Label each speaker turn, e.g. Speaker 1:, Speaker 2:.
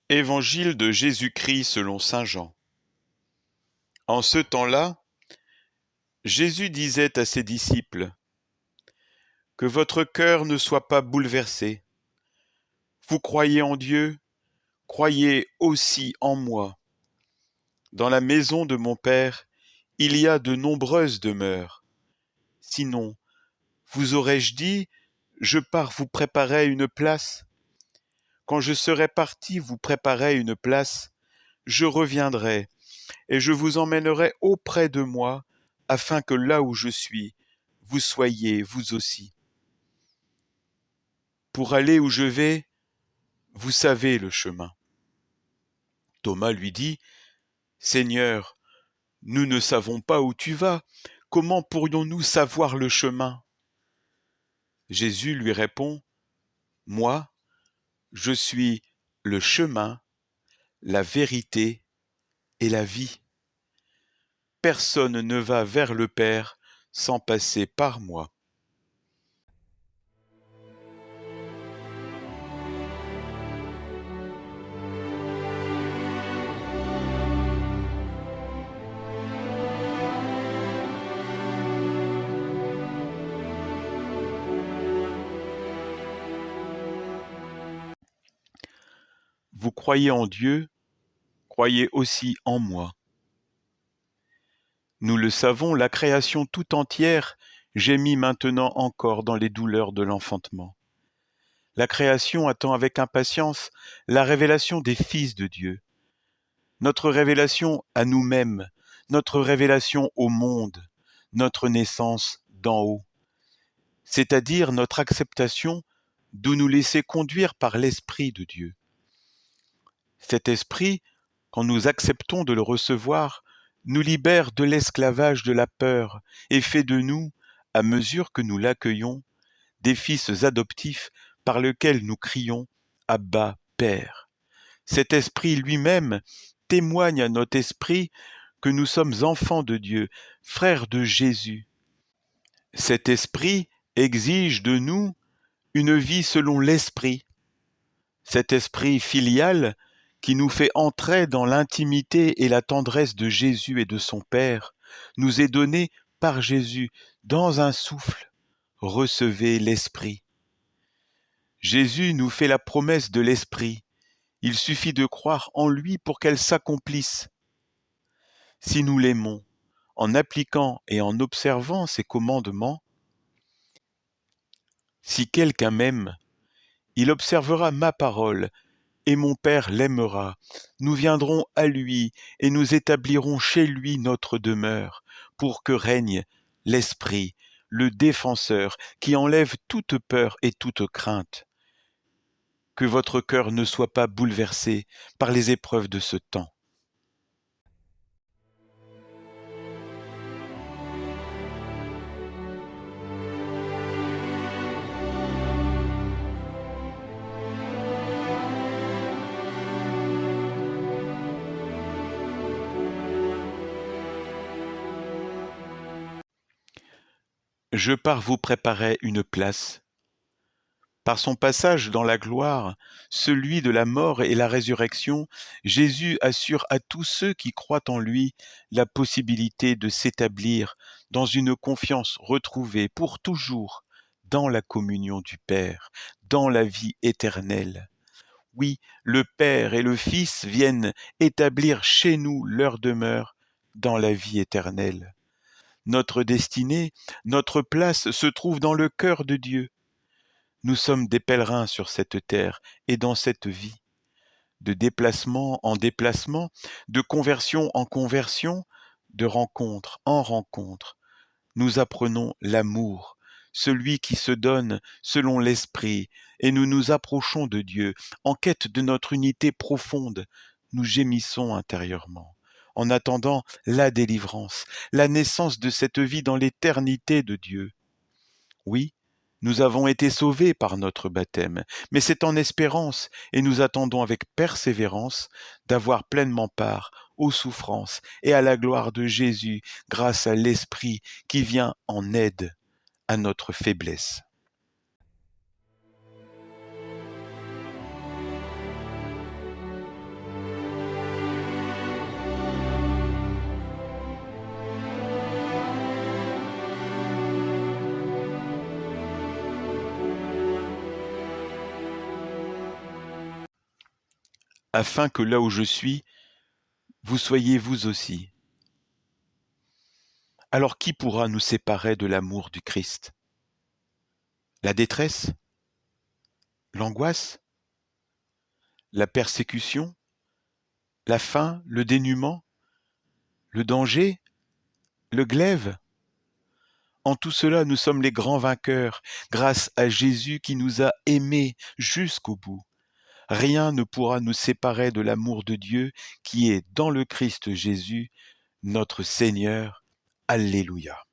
Speaker 1: Évangile de Jésus-Christ selon saint Jean. En ce temps-là, Jésus disait à ses disciples: Que votre cœur ne soit pas bouleversé. Vous croyez en Dieu, croyez aussi en moi. Dans la maison de mon Père, il y a de nombreuses demeures. Sinon, vous aurais-je dit: Je pars vous préparer une place. Quand je serai parti vous préparer une place, je reviendrai et je vous emmènerai auprès de moi, afin que là où je suis, vous soyez vous aussi. Pour aller où je vais, vous savez le chemin. Thomas lui dit: Seigneur, nous ne savons pas où tu vas, comment pourrions-nous savoir le chemin? Jésus lui répond: Moi, je suis le chemin, la vérité et la vie. Personne ne va vers le Père sans passer par moi. Vous croyez en Dieu, croyez aussi en moi. Nous le savons, la création tout entière gémit maintenant encore dans les douleurs de l'enfantement. La création attend avec impatience la révélation des fils de Dieu, notre révélation à nous-mêmes, notre révélation au monde, notre naissance d'en haut, c'est-à-dire notre acceptation de nous laisser conduire par l'Esprit de Dieu. Cet Esprit, quand nous acceptons de le recevoir, nous libère de l'esclavage de la peur et fait de nous, à mesure que nous l'accueillons, des fils adoptifs par lesquels nous crions « Abba, Père ». Cet Esprit lui-même témoigne à notre esprit que nous sommes enfants de Dieu, frères de Jésus. Cet Esprit exige de nous une vie selon l'Esprit. Cet Esprit filial qui nous fait entrer dans l'intimité et la tendresse de Jésus et de son Père, nous est donné par Jésus dans un souffle. Recevez l'Esprit. Jésus nous fait la promesse de l'Esprit. Il suffit de croire en lui pour qu'elle s'accomplisse. Si nous l'aimons, en appliquant et en observant ses commandements, si quelqu'un m'aime, il observera ma parole, et mon Père l'aimera. Nous viendrons à lui, et nous établirons chez lui notre demeure, pour que règne l'Esprit, le défenseur, qui enlève toute peur et toute crainte. Que votre cœur ne soit pas bouleversé par les épreuves de ce temps. Je pars vous préparer une place. Par son passage dans la gloire, celui de la mort et la résurrection, Jésus assure à tous ceux qui croient en lui la possibilité de s'établir dans une confiance retrouvée pour toujours dans la communion du Père, dans la vie éternelle. Oui, le Père et le Fils viennent établir chez nous leur demeure dans la vie éternelle. Notre destinée, notre place se trouve dans le cœur de Dieu. Nous sommes des pèlerins sur cette terre et dans cette vie. De déplacement en déplacement, de conversion en conversion, de rencontre en rencontre, nous apprenons l'amour, celui qui se donne selon l'Esprit, et nous nous approchons de Dieu en quête de notre unité profonde. Nous gémissons intérieurement, en attendant la délivrance, la naissance de cette vie dans l'éternité de Dieu. Oui, nous avons été sauvés par notre baptême, mais c'est en espérance, et nous attendons avec persévérance d'avoir pleinement part aux souffrances et à la gloire de Jésus grâce à l'Esprit qui vient en aide à notre faiblesse. afin que là où je suis, vous soyez vous aussi. Alors qui pourra nous séparer de l'amour du Christ? La détresse? L'angoisse? La persécution? La faim? Le dénuement? Le danger? Le glaive? En tout cela, nous sommes les grands vainqueurs, grâce à Jésus qui nous a aimés jusqu'au bout. Rien ne pourra nous séparer de l'amour de Dieu qui est dans le Christ Jésus, notre Seigneur. Alléluia.